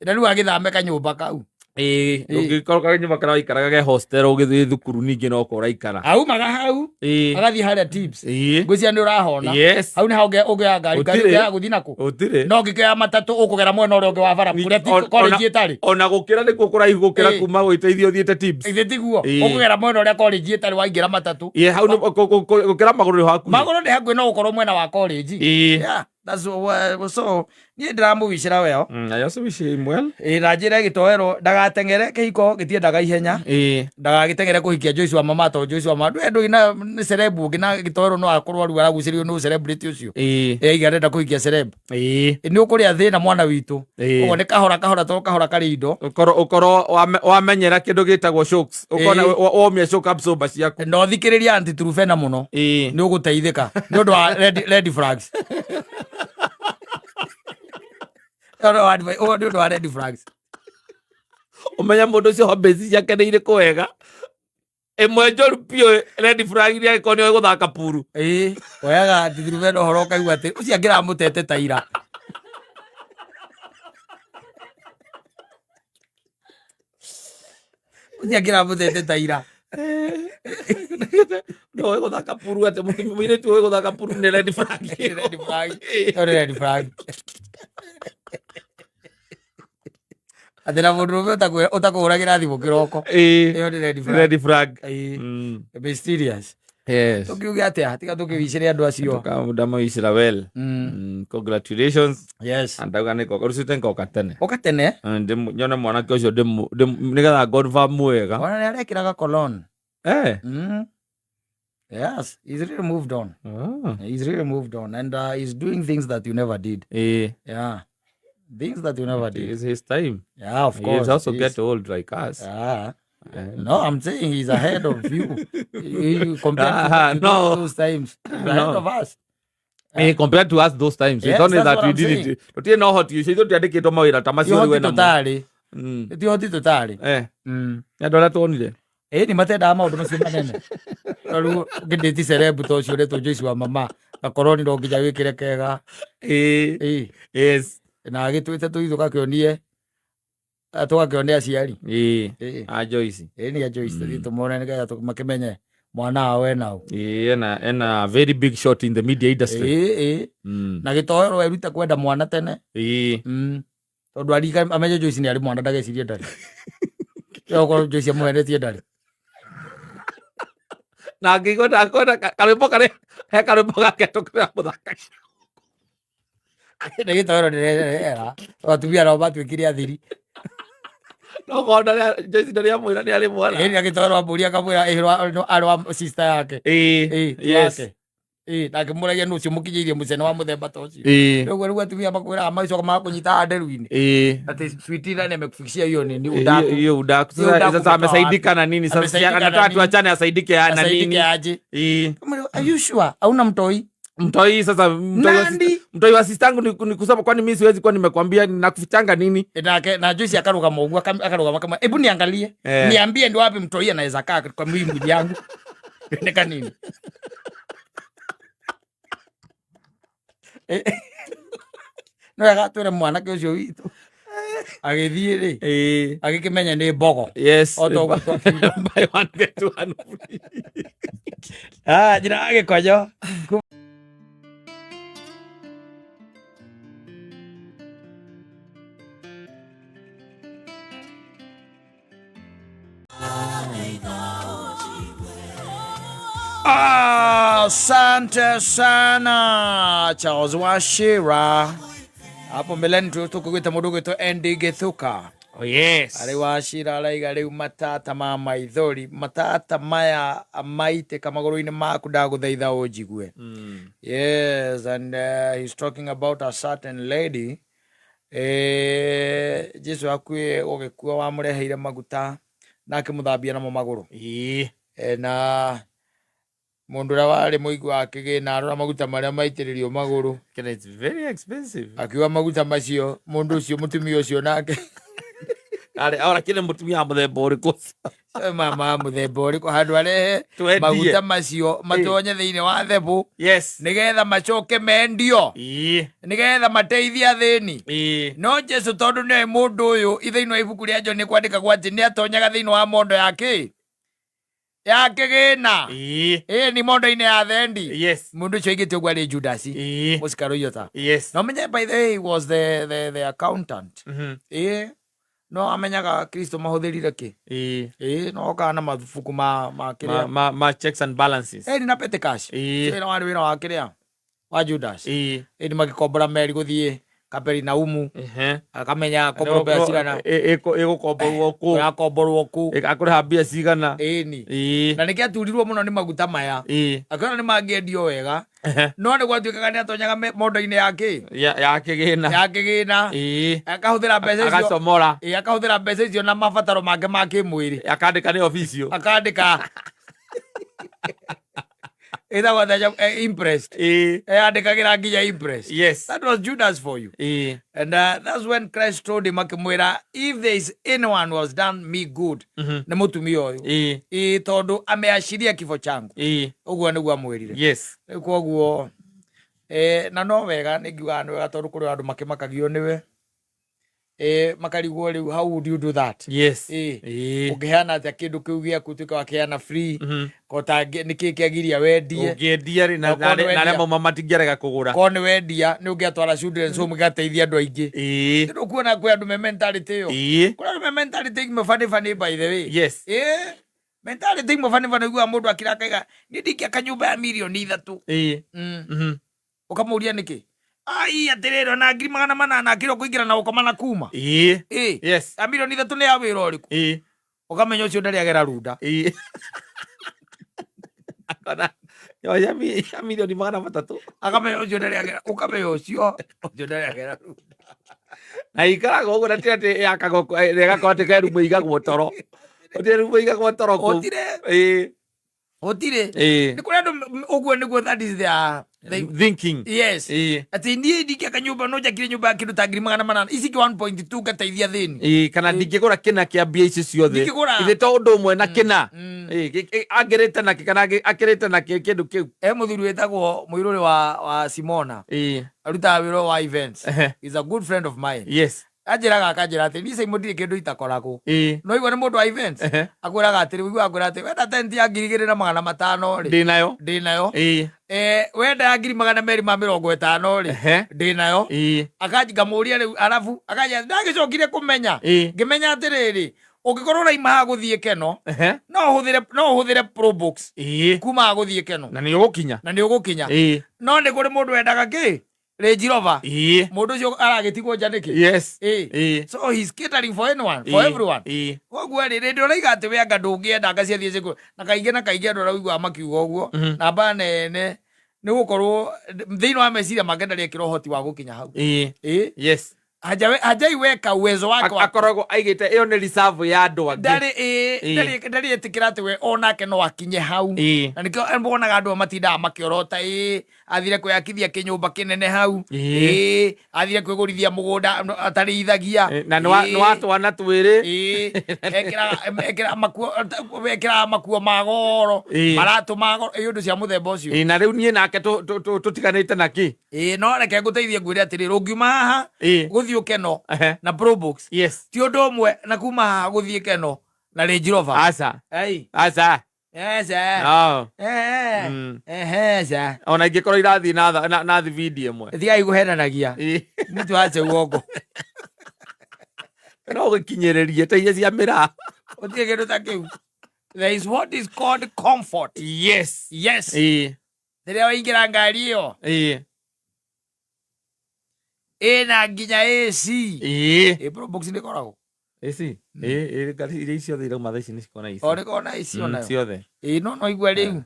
na rĩu agĩthame kanyũmba kau ũngĩkorwo kanyũmba karĩa waikaraga ge hostel ũgĩthiĩ thukuru ningĩ no ko ũraikara aumaga hau agathiĩ harĩa tips ngwĩciria nĩ ũrahona hau nĩ hau ũngĩoya ngari ya gũthiĩ nakũ no ngĩkĩoya matatũ ũkũgera mwena ũrĩa ũngĩ wa bara kũrĩa college ĩtarĩ ona gũkĩra nĩkuo kũraihu gũkĩra kuma gwĩteithia ũthiĩte tips ithĩ tiguo ũkũgera mwena ũrĩa college ĩtarĩ waingĩra matatũ hau gũkĩra magũrũ nĩ hakuhĩ magũrũ nĩ hakuhĩ no ũkorwo mwena wa college that's so niĩ ndĩramũwicĩra weo I also wish him well na njĩre gĩtoero ndagateng'ere kĩhiko gĩtiendaga ihenya ndagagĩteng'ere kũhikia Joyce wa mama tondũ Joyce wa mama ndũĩ na nĩ cerebu ũngĩ na gĩtoero no akorwo rĩu aragucĩrĩrio nĩ celebrity ũcio aiga arenda kũhikia celeb nĩ ũkũrĩa thĩna mwana witũ ũguo nĩ kahora tondũ kahora karĩ indo ũkorwo wamenyera kĩndũ gĩtagwo shocks ũkona womia shock absorber ciaku no thikĩrĩria anti trufena mũno nĩ ũgũteithĩka nĩ ũndũ wa red flags nĩ ũndũ wa red flags ũmenya mũndũ ũcio hobbies ciake nĩ irĩkũ wega ĩmwe njũru biũ red flag iria angĩkorwo nĩ gũthaka puru oyaga titirubena ũhoro ũkaigua atĩ ũcio angĩramũtete ta ira ũcio angĩramũtete ta ira no gũthaka puru atĩ mũirĩtu ũĩ gũthaka puru nĩ red flag atĩ na mũndũ ũmwe ũtakũhũragĩra thimũ kĩroko ĩyo nĩ red flag mysterious tũkiuge atĩa tiga tũkĩwicĩre andũ acio ndamawicĩra well congratulations andauga rũcite ngoka tene nyone mwanake ũcio nĩgetha confirm wega ona nĩ arekĩraga cologne Yes, he's really moved on. He's really moved on, and he's doing things that you never did. Yeah, things that you never did. It's his time. Yeah, of course. He's also get old like us. No, I'm saying he's ahead of you. You compared to those times. He's ahead of us. Compared to us those times. Yes, it's only that's that we did it. But you know what you say, don't dedicate to my tamasi wewe na totally. Tihoti totally. Ndola tuonire. Ni matenda maundu macio manene. Riu nginditi cerebu to cio reto Joyce wa mama. Na koroni ndo ngija wikire kega. Yes. Na agitwite tuithuka kionie. Tugakionea aciari. A Joyce. Ni a Joyce. Tumone nĩgetha makimenye mwana wawe nao. And a very big shot in the media industry. Na gitoero eruta kwenda mwana tene. Tondu arika amenye Joyce ni ari mwana ndagecirie ndari. Yoko Joyce amuheretie ndari. Na ngigona karwimbo kare he karwimbo gake tukira muthaka. Ni gitoero ndirera. Atumia nao batwikire athiri. No kona Joyce ndari amwira ni ari mwana. Ni gitoero amburia kamwira arwa sister yake. Yes. Na kimuragia nucio mukinyirie mucene wa muthemba ta ucio. Riu atumia makwira amacoka makunyita nderu-ini. Ati sweetie na nimekufikishia hiyo nini udaku. Hiyo udaku. Sasa amesaidika na nini sasa? Anataka tuachane asaidike na nini? Are you sure? Hauna mtoi? Mtoi sasa mtoi wa sistangu ni kusema kwani mimi siwezi kwa nimekwambia ninakufichanga nini? Na Joyce akaruka mogwa akaruka kama hebu niangalie. Niambie ndio wapi mtoi anaweza kaa kwa mwili yangu. Ndeka nini? No agatwire mwanake ucio witu agithie ri agikimenya ni mbogo. Yes. Oto by one get one free. Jina agikojo. Asante sana Charles Wachira. Hapo mbeleni tukugwita mundu gwitwo Andy Githuka. Oh yes. Ari Wachira araiga riu matata ma maithori matata maya amaite kamaguru-ini maku ndaguthaitha unjigue. Yes, and he's talking about a certain lady. Jesu akue ogekua wamureheire maguta nake muthambia namo maguru. Na mundu ra wari muigu wake na arora maguta maria maitiririo maguru. It's very expensive. Akiwa maguta macio mundu ucio mutumia ucio nake ora kile mutumia muthemba uriku mama muthemba uriku handu arehe maguta macio matonye thiini wa thebu. Yes. Nigetha macoke mendio. Nigetha mateithie athini. No Jesu tondu ni mundu uyu ithiini wa ibuku ria John ni kwandika gwati ni atonyaga thiini wa mondo yake gina ni mondo-ini ya thendi. Yes. Mundu ucio igite ugwa ri Judas musikaro yota. Yes. No menye by the way he was the accountant. No amenyaga Kristo mahuthirire ki. No kana mabuku ma kiria ma checks and balances. Ni na pete cash. Na wari wira wa kiria wa Judas. Ni magikombora meri guthie Kaperinaumu. Akamenya kombora cigana igukomborwo ku yakomborwo ku akuriha mbia cigana. Ni na niki aturirwo muno ni maguta maya. Akona ni mangiendio wega. No ni gwatuikaga ni atonyaga mondo-ini yake ya kigina akahuthira mbeca icio agacomora akahuthira mbeca icio na mabataro make ma kimwiri akandika ni officio akandika either what impressed andikagira nginya impressed. Yes. That was Judas for you. And that's when Christ told him akimwira, if there is anyone who has done me good ni mutumia uyu tondu ameashiria kifo changu uguo niguo amwirire. Yes. Koguo na no wega ningiuga ni wega tondu kuri andu makimakagio niwe makarigwo riu how would you do that? Yes. Ukiheana atia kindu kiu giaku tuika wakiheana free kota niki kiagiria wendie ungiendia ri na remo matingirega kugura ko ni wendia ni ungiatwara children's home gateithia andu aingi ndu kuona kwi andu me mentality yo kuna andu me mentality mefani by the way. Yes. Mentality mefani gwa mundu akirakaiga ni ndikia kanyumba ya milioni 3 ukamuria niki atiriro na 800 akiro kuingira na ukoma na kuma. Yes. Milioni 3 ni ya wira uriku ukamenya ucio ndari agera runda akona ya milioni 300 akamenya ucio ndariagera ukamenya ucio ndariagera na ikaraga uguo na tete yakagoko regakorwo ati kerumu igagwo toro oti rumu igagwo toro ku otire ni kuri andu uguo niguo that is their thinking. Yes. Ati nie ndikia kanyumba no jakire nyumba ya kindu ta 800 ici 1.2 gateithia thini kana ndingigura kina kia mbia ici ciothe ithe to undu umwe na kina agirite na kana akirite na kindu kiu muthuri wetagwo muiruri wa Simona aruta wiro wa events. Is a good friend of mine. Yes. Ajiraga akajira ati ni saimutire kindu itakoragwo no igwa ni mundu wa events akwiraga ati wigwa akwira ati wenda tent ya 2,500 ri ndinayo wenda ya 2,250 ri ndinayo akajiga muria riu arafu akaja ndagicokire kumenya ngimenya atiriri ugikorwo na imaha guthie keno no uhuthire Probox kuma guthie keno na ni ugukinya no ni kuri mundu wendaga ki Range Rover. Mundu ucio aragitigwo njaniki. Yes. So he's catering for anyone, for everyone. Koguo ri ndio raiga ati we anga ndungienda anga ciathie ciku na kaingĩ andu araigua makiuga uguo na ba nene ni gukorwo thiini wa meciria make ndari ekira uhoti wa gukinya hau. Yes. Hajai weka uwezo wake akoragwo aigite iyo ni reserve ya andu angi ndari etikira ati we onake no akinye hau na nikio mbonaga andu matindaga makiorota athire kwiyakithia kinyumba kinene hau athire kwigurithia mugunda atari ithagia na ni watwana twiri ekira makuo magoro maratu magoro undu cia muthemba ucio na riu nie nake tutiganite naki no reke nguteithie ngwire atiri rungiuma haha guthio keno na Probox. Yes. Ti undu umwe na kuma haha guthie keno na Range Rover. Asa. Ona ingikorwo irathi na video imwe thigai guhenanagia mutu ace uongo no gukinyiririe ta iria cia mira utie kindu ta kiu. There is what is called comfort. Yes. Thiria waingira ngari iyo ina nginya AC Probox ni koragwo AC gari iria ciothe irauma thaici ni cikona AC ore kona AC ona ciothe no igwa riu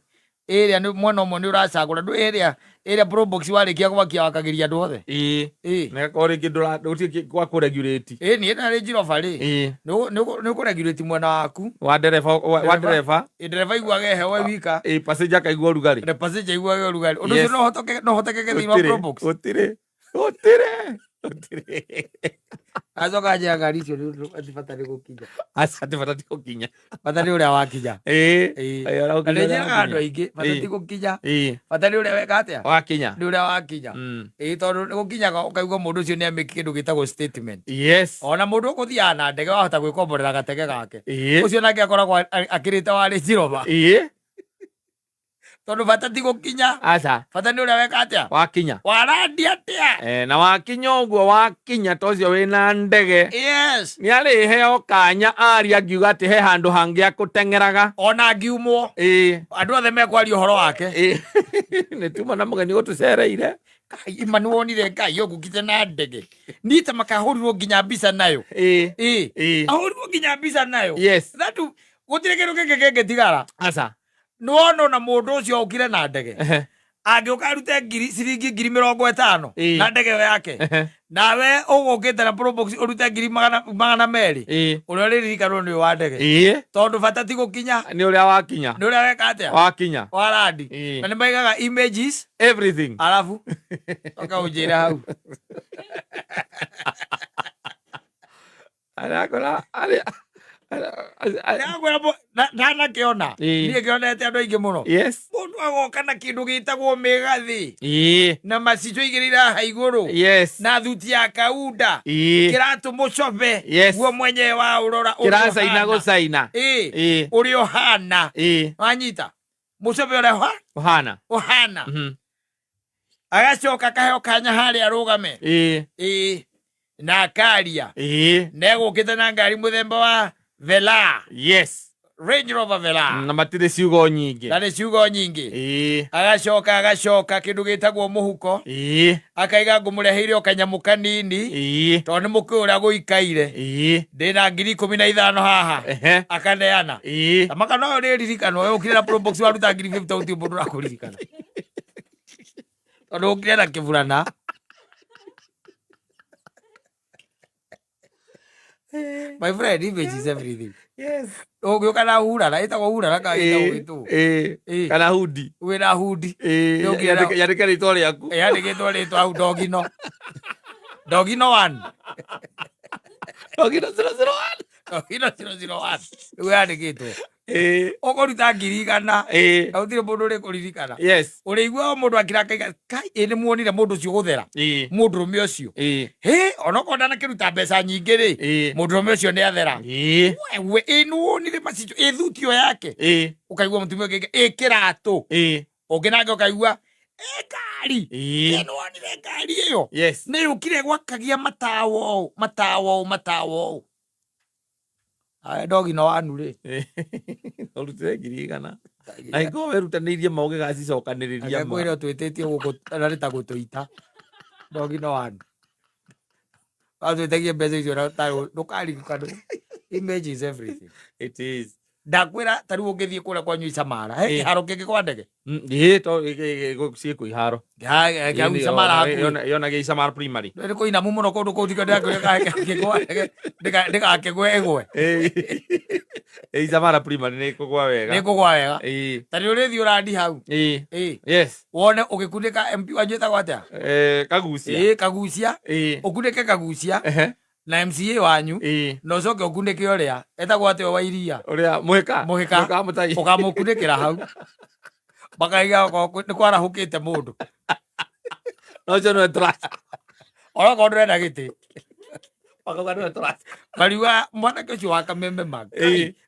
area ni mwana umwe ni uracagura ndu area Probox warikia gwakia wakagiria andu othe na kore kindura uti kwa ku regulate ni ena Range Rover ri ni ku regulate mwana waku wa dereva igwage hewa wika passenger kaigua rugari passenger igwage rugari undu no hoteke thini wa Probox utire azoka aja ngari icio atibatari gukinya atibatari gukinya batari uria wakinya arakinya andu aingi batari gukinya batari uria weka atia wakinya ni uria wakinya tondu gukinyaga ukaigua mundu ucio ni amiki kindu gitagwo statement. Yes. Ona mundu ukuthiaga na ndege wahota gwikomborera gatege gake ucio nake akoragwo akirite wa Range Rover tondu batati gukinya batani uria weka atia wakinya warandi atia na wakinya uguo wakinya tocio wina ndege ni ari heo kanya ari angiuga ati he handu hangi akutengeraga ona ngiumwo andu othe mekwaria uhoro wake ni tuma na mugeni gutucereire imani wonire ngai ogukite na ndege nita makahurirwo nginya mbica nayo ahurirwo nginya mbica nayo thatu gutire kindu kenge tigara no na mundu ucio ukire na ndege angiuka arute ciringi 50,000 na ndege yake nawe ugukite na Probox urute 200,000 uria ririkanwo ni wa ndege tondu batati gukinya ni uria wakinya ni uria weka atia wakinya warandi na ni maigaga images everything alafu ukaunjira hau arakora ndana kiona nie kionete andu aingi muno mundu agoka na kindu gitagwo migathi na macico igirira haiguru na thuti ya kaunda kiratu mucobe guo mwenye wa urora kiracaina gucaina uri ohana wanyita mucobe uri ohana agacoka kaheo kanya haria arugame na akaria negukite na ngari muthemba wa Vela Range Rover Velar na matire ciugo nyingi na nĩ ciugo nyingĩ agacoka kĩndũ gĩtagwo mũhuko akaiga ngũmũreheire o kanyamũ kanini tondũ nĩ mũkĩ ũrĩa gũikaire ndĩna 15,000 haha akaneana tamaka no nĩ ririkano we ũkire na probox waruta 50 ũtio mũndũ ũrakũririkana tondũ ũkire na kĩburana my friend, image is everything. Yes. Ogyo kana hura na ita hura na ka ita witu. Kana hudi. We na hudi. Yandike ritwa rĩaku. Yandike ritwa rĩtwa au Dogino. Dogino 1. Dogino 001. Dogino 001. We yandikitwo. Okoruta 100,000. Kautire mundu uri kuririkana. Yes. Urigwa mundu akiraka kai ene muonire mundu ucio guthera. Mundu rume ucio. Onoko ndana kiruta mbeca nyingi ri. Mundu rume ucio ni athera. We inuonire macicho ethutio yake. Ukaigwa mutumia ngeke kiratu. Unginanga ukaigwa gari. Inuonire gari iyo. Yes. Ni ukire gwakagia matawo. Dogino 1 ri. Olute 100,000. Na iko werutanĩirie mauge gacicokanĩrĩria ma. Ngwĩre twĩtĩtie gũkũ ararĩta gũtũita. Dogino 1. Atwĩtagie mbeca icio na ndũkaririkana. Image is everything. It is. Ndakwĩra tarĩu ũngĩthiĩ kũrĩa kwanyu Isamara. Kĩharo kĩngĩ kwa ndege. To ciĩkũ iharo. Gĩa Isamara hakuhĩ. Yonagia Isamara primary. Nĩ kũinamu mũno kũndũ kũu ndĩgakĩgwe ĩgwe. Isamara primary nĩ kũgwa wega. Nĩ kũgwa wega. Tarĩu ũrĩthiĩ ũrandi hau. Yes. Wone ũgĩkunĩka MP wanyu ĩtagwo atĩa? Kagucia. Kagucia. Ũkunĩke Kagucia. Na MCA wanyu no coke ukunike uria etagwo ate wa iria uria muhika mutai ukamukunikira hau bakaiga ni kwarahukite mundu no jono trust ora ko ndrenda giti bakagwa trust bariwa mwana kĩcio wa kameme mag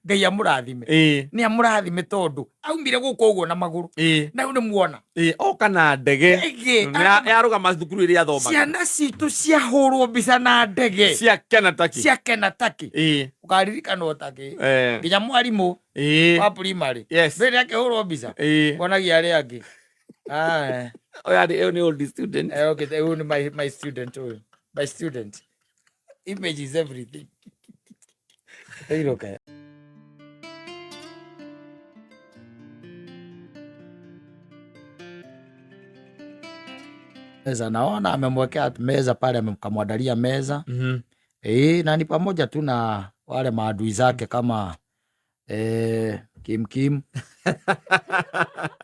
ngai amurathime ni amurathime tondu aumire guko uguo na maguru na nĩ muona oka na ndege yarugama thukuru iria athomaga ciana citu ciahurwo mbica na ndege cia Kenataki ukaririkana otaki nginya mwarimu wa primary mbere akihurwo mbica wonagia ari angi oya ni old student okay they own my student my student. Image is everything. Okay. Meza naona amemwekea meza pale, amemkamwandalia meza. Na ni pamoja tu na wale maadui zake kama Kim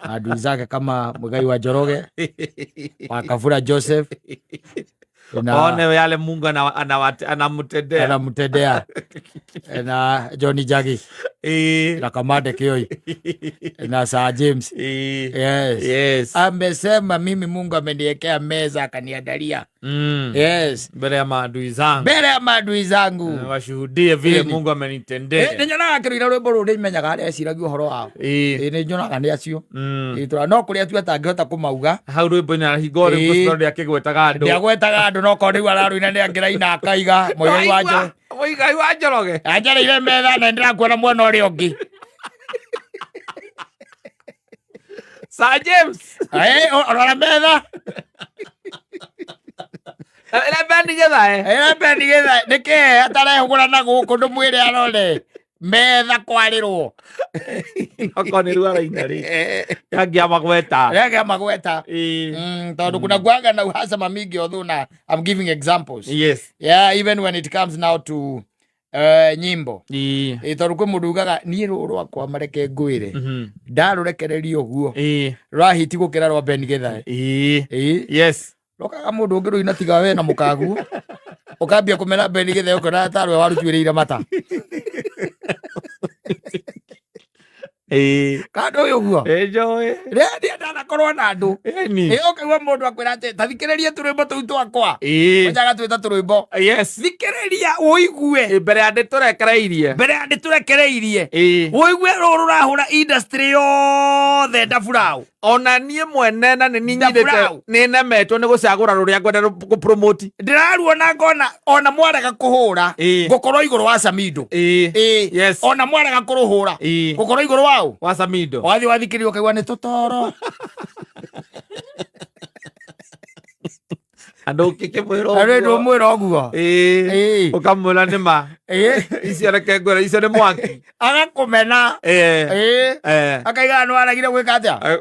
maadui zake kama Mugai wa Njoroge, Wakavura Joseph. One yale Mungu anamtendea na Johnny Jagi na Kamande Kioi na Sir James. Yes. Amesema mimi Mungu ameniwekea meza akaniandalia. Yes. Mbele ya maadui zangu. Washuhudie vile Mungu amenitendea. Nĩ nyonaga kĩrĩra rwĩmbo rũrũ ndĩmenyaga harĩa aciragia ũhoro wao. Nĩ nyonaga nĩ acio. No kũrĩa tu atangĩhota kũmauga. Hau rwĩmbo-inĩ arahinga rwĩmbo rũrĩa akĩgwetaga andũ. Ndĩagwetaga andũ no korwo rĩu araruina nĩ angĩraina akaiga Muigai wa Njoroge. Anjarĩire metha na ndĩrakuona mwena ũrĩa ũngĩ. Sir James. Orora metha. Ela bendi getha. Nĩke atarehũgũra na gũkũ ndũmwĩre arore. Metha kwarĩrwo. Nokonĩru araina rĩ. Yangiamagweta. Tondũ kuna guaga na uhasama mingi othuna. I'm giving examples. Yes. Yeah, even when it comes now to nyimbo. Tondũ kwĩ mũndũ ugaga niĩ rwakwa mareke ngwĩre. Ndarũrekereria ũguo. Rwahiti gũkĩra rwa bendi getha. Yes. Rokaga mũndũ ũngĩ rũina tiga we na mũkagu. Ũkambia kũmena bendi getha ũkona tarwe warutuĩrĩire mata. Kando uyu guo njoe rĩrĩa ndanakorwo na andũ ũkaigua mũndũ akwĩra atĩ ta thikĩrĩria tũrwĩmbo tũu twakwa ũnjaga twĩta tũrwĩmbo thikĩrĩria ũigue mbere ya ndĩtũrekereirie ũigue rũrũ rũrahũra industry yothe ndaburaũ ona niĩ mwene na nĩ ninyirĩte nĩ nemetwo nĩ gũcagũra rũrĩa ngwenda gũpromote ndĩraruona ngona ona mwarega kũhũra ngũkorwo igũrũ wa Samido ona mwarega kũrũhũra ngũkorwo igũrũ waũ wa Samido wathi wathikĩrĩria ũkaigua nĩ tũtoro andũ ũkĩkĩmwĩra ũguo ũkamwĩra nĩma icio reke ngwĩra icio nĩ mwaki agakũmena akaiga nĩ waragire gwĩka atĩa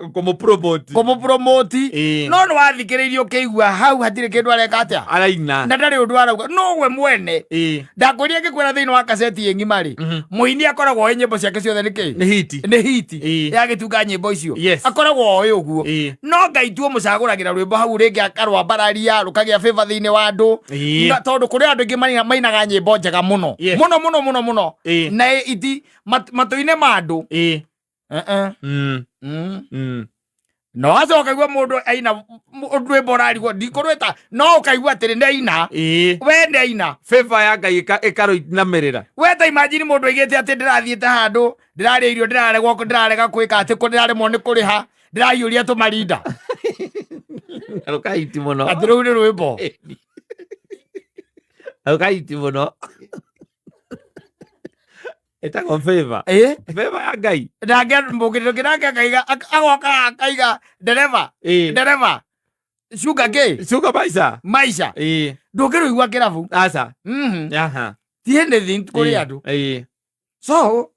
kũmũpromoti no nĩ wathikĩrĩirie ũkĩigua hau hatirĩ kĩndũ areka atĩa araina na ndarĩ ũndũ arauga no we mwene ndakwĩria ngĩkwĩra thĩinĩ wa kaseti ng'ima-rĩ mũini akoragwo oĩ nyĩmbo ciake ciothe nĩ hiti ya gĩtunga nyĩmbo icio akoragwo oĩ ũguo no Ngai tu mũcagũragĩra rwĩmbo hau rĩngĩ akarwambararia rũkagĩa favor thĩinĩ wa andũ tondũ kũrĩ andũ aingĩ mainaga nyĩmbo njega mũno mũno na iti matũ-inĩ ma andũ no acokaigua mũndũ aina rwĩmbo rarigwo ndikũrwĩta no ũkaigua atĩrĩ nĩ aina we nĩ aina favor ya Ngai ĩkarũinamĩrĩra we ta imagine mũndũ aigĩte atĩ ndĩrathiĩte handũ ndĩrarĩa irio ndĩrarega kwĩka atĩ ndĩraremwo nĩ kũrĩha ndĩrahiũria tũmarinda rũkaiti mũno atĩ rũu nĩ rwĩmbo rũkaiti mũno ĩtagwo favor ya Ngai nake mũgĩrĩrũkĩ nake agoka akaiga ndereva sugar maisha ndũngĩrũigua kĩrabu aca ti anything kũrĩ andũ so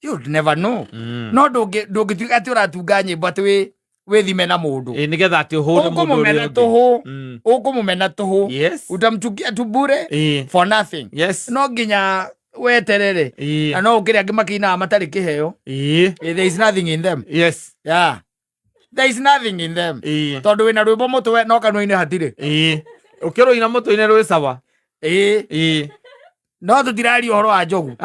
you'd never know no ndũngĩtuĩka atĩ ũratunga nyĩmbo atĩ wĩthime na mũndũ nĩgetha atĩ ũhũre mũndũ ũrĩa ũkũmũmena tũhũ utamchukia tu bure for nothing no nginya weterere na no ũkĩrĩ angĩ makĩinaga matarĩ kĩheo there is nothing in them there is nothing in them tondũ wĩna rwĩmbo mũtwe no kanua-inĩ hatirĩ ũkĩrũina mũtwe-inĩ rwĩ sawa no tũtiraria ũhoro wa Njogu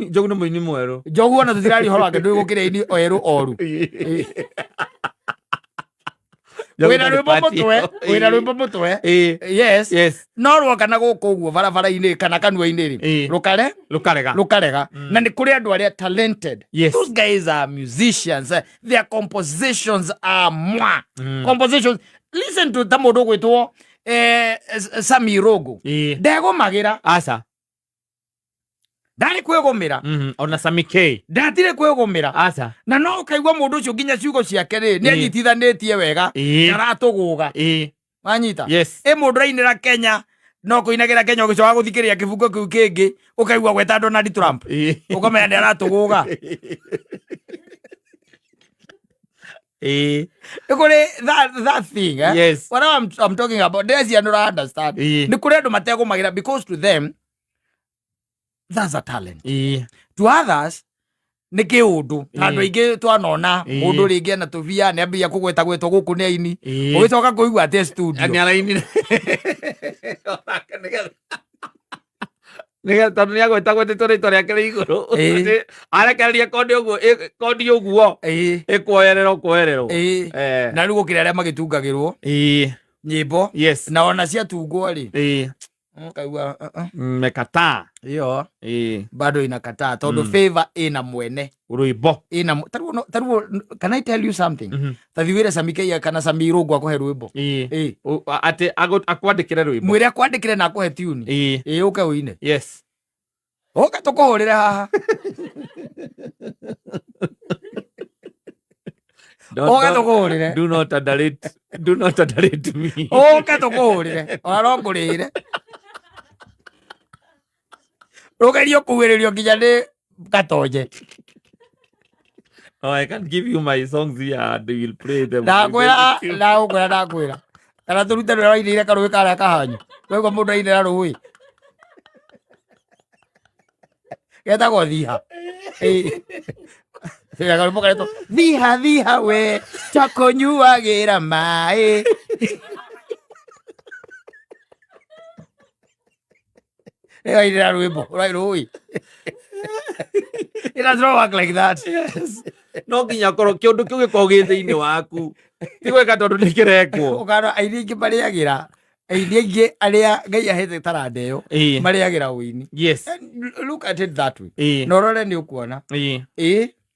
Njogu nĩ mũini mwerũ Njogu ona tũtiraria ũhoro wake ndũgũkĩrĩa ini erũ oru wĩna rwĩmbo mũtwe no rwoka na gũkũ ũguo barabara-inĩ kana kanua-inĩ rũkarega na nĩ kũrĩ andũ arĩa talented those guys are musicians their compositions are compositions listen to ta mũndũ gwĩtwo Sami Rogo ndegũmagĩra ndarĩ kwĩgũmĩra ona Sami K ndatire kwĩgũmĩra na no ũkaigua mũndũ ũcio nginya ciugo ciake-rĩ nĩ anyitithanĩtie wega aratũgũga wanyita mũndũ rainĩra Kenya no kũinagĩra Kenya ũgĩcoka gũthikĩrĩria kĩbungo kĩu kĩngĩ ũkaigua gweta Donald Trump ũkamenya nĩ aratũgũga kũrĩ that thing what I'm talking about ndĩreciria nĩ understand nĩ kũrĩ andũ mategũmagĩra because to them that's a talent to others nĩ kĩũndũ andũ aingĩ twanona mũndũ rĩngĩ na tũbia nĩ ambia kũgwetwo gũkũ nĩ aini ũgĩcoka kũigua atĩ studio tondũ nĩ agwetagwo nĩ tũrĩtwa rĩake rĩ igũrũ arekereria kondi ũguo ĩkuoyererwo na rĩu gũkĩrĩ arĩa magĩtungagĩrwo nyĩmbo na ona ciatungwo-rĩ kaigua mekataa iyo bado inakataa tondũ favor ina mwene rwĩmbo ina taruo can I tell you something tathiwire Sami K kana Sami Rogo akũhe rwĩmbo atĩ akwandĩkĩre rwĩmbo mwĩre akwandĩkĩre na akũhe tune ũke ũine ũke tũkũhũrĩre haha ũke tũkũhũrĩre do not underrate me ũke tũkũhũrĩre arongũrĩire rũgerio kuhĩrĩrio nginya nĩ gatonje. Oh, I can give you my songs here and you will play them. Ndakwĩra kana tũrute rũrĩa wainĩire karũĩ karĩa kahanyu wegua mũndũ ainĩra rũĩ getagwo thiha karũmbo karetwo thiha we takũnyuagĩra maĩ ainĩra rwĩmbo rũĩ It does not work like that. Yes. No nginya korwo kiundu kiu giko gi thiini waku. Tigweka tondu ni kirekwo. Ukaro aingi bariagira. Aingi aria Ngai ahete tarande yo. Mariagira wini. Yes. Look at it that way. No rore ni ukuona.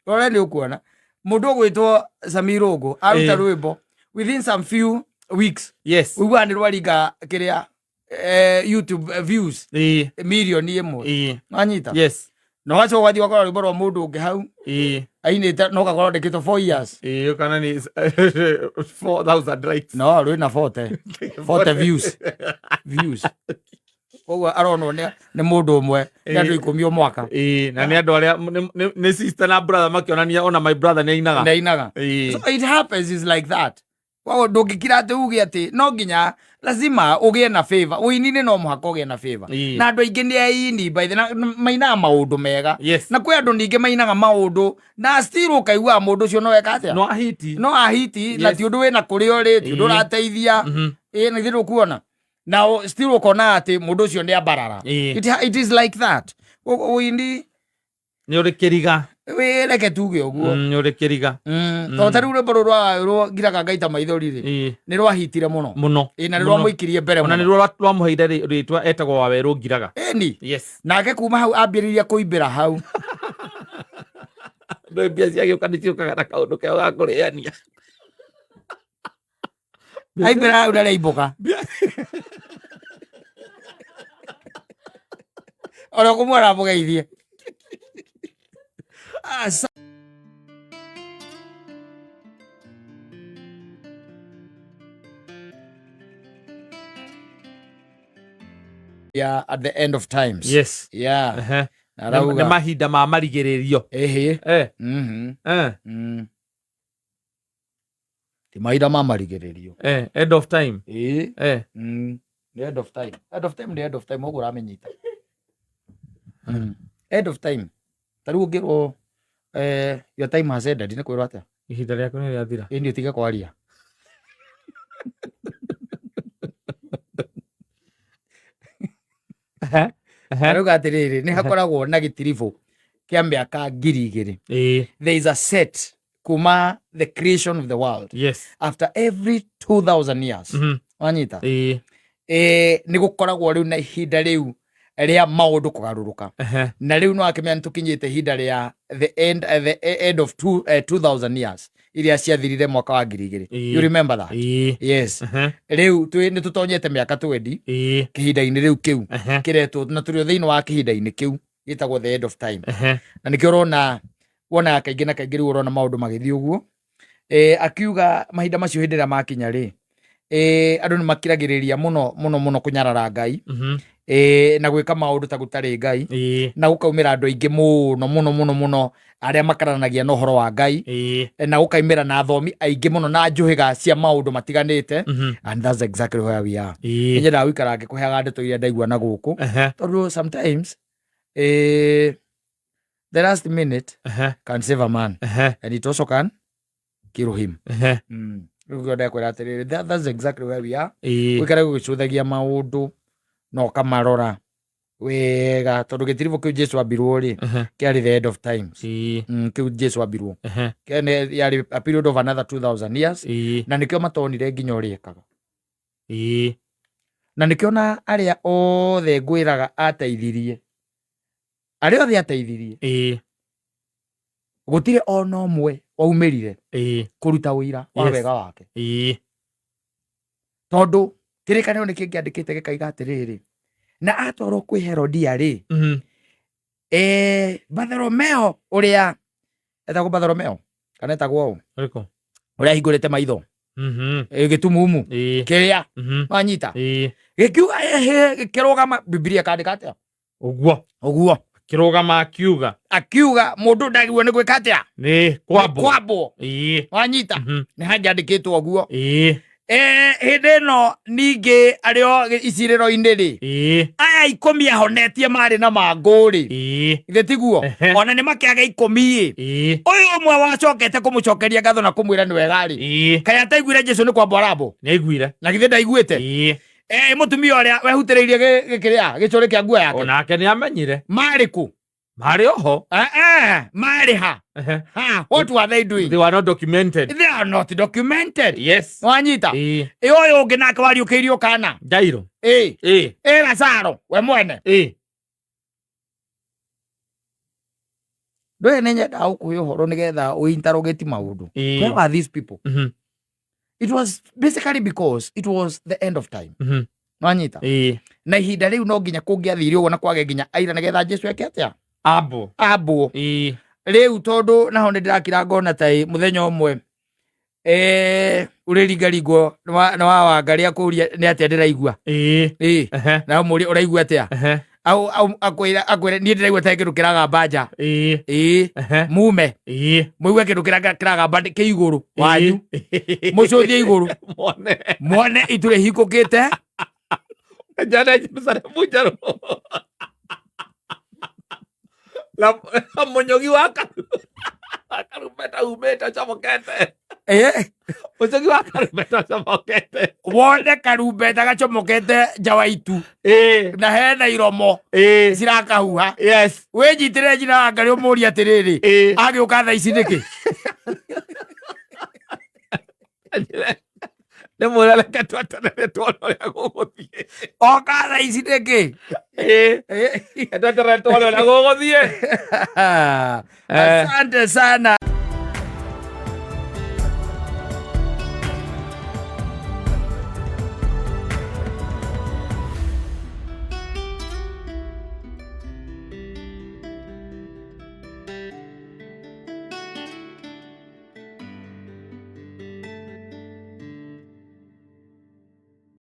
Rore ni ukuona. Mundu gwitwo Samirogo aruta rwimbo within some few weeks. Yes. We want rwaringa kiria YouTube views. Million imwe. Anyita. Yes. No wacho wathi wakora rwimbo rwa mundu ungi hau. Ainite no gakorwo ndikitwo 4 years. Kana ni 4,000 likes. No, rwina 40 views. Views. Koguo arono ni mundu umwe ni andu 10 mwaka. Na ni andu aria ni sister na brother makionania ona my brother ni ainaga. So it happens is like that. Wao ndungikira ati uge ati no nginya lazima ugie na favor. Uinini no muhaka ugie na favor. Na andu aingi ni aini by the maina maundu mega. Na kwi andu ningi mainaga maundu na still ukaigua mundu cio no weka atia. No ahiti na ti undu wina kurio ri ti undu rateithia. Ni thiru kuona. Now still ukona ati mundu cio ni ambarara. It is like that. Uindi ni uri kiriga. We reke tuge uguo. Ni uri kiriga. To taru rwimbo rwa giraga ngaita maithori ri. Ni rwahitire muno. Na ni rwamuikirie mbere muno. Na ni rwamuheire ritwa etagwo Waweru Ngiraga. Yes. Nake kuma hau ambiriria kuimbira hau. Ndo mbia ciagioka ni ciukaga na kaundu keo ga kuriania. Aimbira una reiboka. Ora kumwara mugeithie. Yeah, at the end of times. Yes. Yeah. Na mahinda ma marigiririo. Ti mahinda ma marigiririo. End of time. The end of time. End of time, the end of time ugu ramenyita. End of time. Taru ngirwo your time has ended ni kwirwo atia. Ihinda riaku ni riathira. Ndio tiga kwaria. Aruga atiriri ni hakoragwo na gitirivo kia miaka 2000. There is a set kuma the creation of the world. Yes. After every 2000 years. Wanyita. Ni gukoragwo riu na ihinda riu ria maundu kugaruruka. Na riu no akimenya tukinyite ihinda ria the end of 2000 years. Iria ciathirire mwaka wa 2000. You remember that? Yes. Riu ni tutonyete miaka 20 kihinda-ini riu kiu kiretwo na turio thiini wa kihinda-ini kiu gitagwo the end of time. Na nikio urona wona kaingi na kaingi riu urona maundu magithii uguo. Akiuga mahinda macio hindira makinya ri andu ni makiragiriria muno kunyarara Ngai. Na gwika maundu ta gutari Ngai. Na gukaumira andu aingi muno aria makaranagia na uhoro wa Ngai. Na gukaimira na athomi aingi muno na njuhiga cia maundu matiganite. And that's exactly where we are. Nje da wikara ngikuheaga ndeto iria ndaigua na guku. Tondu sometimes the last minute can save a man. And it also can kill him. That's exactly where we are. Wikara gugicuthagia maundu no kamarora wega tondu gitirivo kiu Jesu ambirwo ri kiari the end of times. Kiu Jesu ambirwo kene yari a period of another 2000 years. Na nikio matonire nginya uri ekaga. Na nikio na aria othe ngwiraga ateithirie aria othe ateithirie gutire ona umwe waumirire kuruta wira wa wega wake. Tondu kirikanio nikio ngiandikite gikaiga atiriri na atwarwo kwi Herodia ri Bartholomeo uria etagwo Bartholomeo kana etagwo uria hingurite maitho gitumumu kiria wanyita gikiuga gikirugama Biblia kandika atia uguo kirugama akiuga mundu ndagirwo ni gwika atia ni kwambo wanyita ni hanjandikitwo uguo. Hinde no ningi ario iciriro-ini ri aya 10 ahonetie mari na manguri ithe tiguo ona ni makiaga 10 uyu umwe wacokete kumucokeria ngatho na kumwira ni wega ri kaya ataiguire Jesu ni kwamba arabo ni aiguire na githe ndaiguite mutumia uria wehutireirie gikiria gicuri kia nguo yake onake ni amenyire mariku Mari oho? Mari ha. What were they doing? They were not documented. They are not documented. Yes. Wanyita. Oyo ungi nake wariukirio kana. Jairo. Lazaro, we mwene. Ndwe nenya ukuyo horo nigetha uinterrogate maundu. Where are these people? It was basically because it was the end of time. Wanyita. Na ihinda riu no nginya kungiathire uguo na kwage nginya aira nigetha Jesu eke atia? Abo. Riu tondu naho ndirakira ngona tai muthenya umwe uriringaringo na wawangaria kuria ni atia ndiraigua. Na muri uraigua atia? Au akwira ni ndiraigua ta kindu kiragamba nja. Mume. Muigua kindu kiragamba ki iguru wanyu. Mucuthie iguru. Mone iture hikukite. Jana Jerusalemu jaro. La monyogi waka. Akarumeta umeta chamokete. Monyogi waka rumeta chamokete. Wone karumbeta gachomokete Jawaitu. Na hena iromo. Cirakahuha. Yes. Wenjitire njira wa Ngai umuria atiriri. Agiuka thaa ici niki. Nemurale katwatanere twono ya guguthie. Oka thaa ici niki. Katwatanere twono ya guguthie. Asante sana.